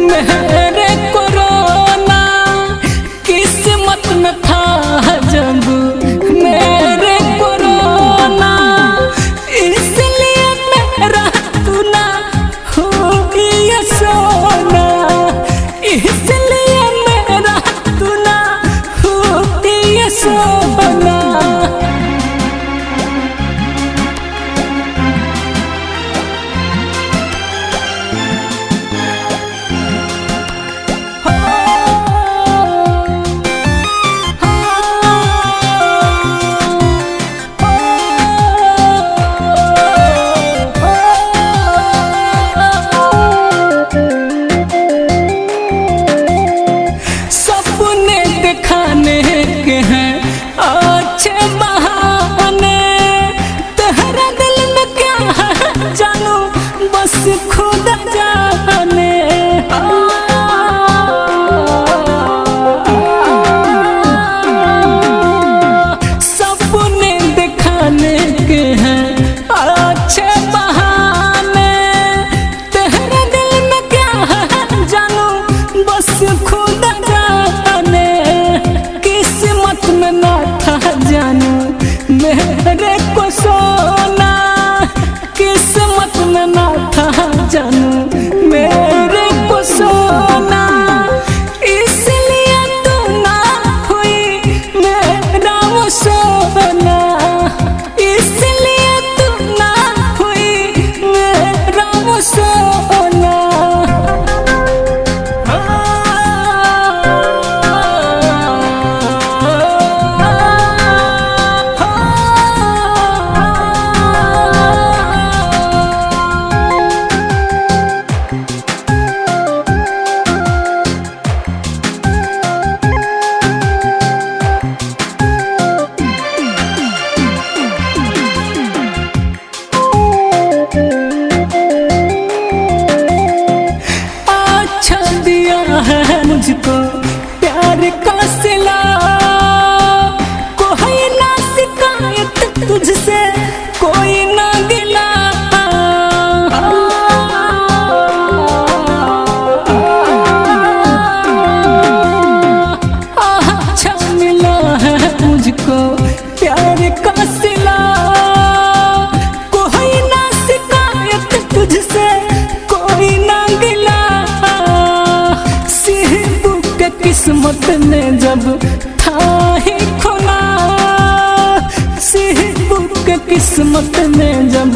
मेरे कोरोना किस्मत में था जब मेरे कोरोना, इसलिए मेरा तू ना हुई ये सोना, इसलिए मेरा तू ना हुई ये सोना। अच्छे बहाने तेरा दिल में क्या है जानू बस खुद जाने। सपने दिखाने के हैं अच्छे बहाने, तेरा दिल में क्या है जानू बस खुद जाने। किस्मत में ना था जानू मेरे को सोना, किस्मत में ना था जानू मेरे को सोना, इसलिए तू ना हुई मेरा वो सोना, इसलिए तू ना हुई मेरा वो सोना। मुझको प्यार का सिला, कोई ना शिकायत तुझसे कोई ना गिला। अच्छा मिला है मुझको प्यार का सिला, कोई ना शिकायत तुझसे कोई ना गिला। किस्मत ने जब था ही खुला, किस्मत ने जब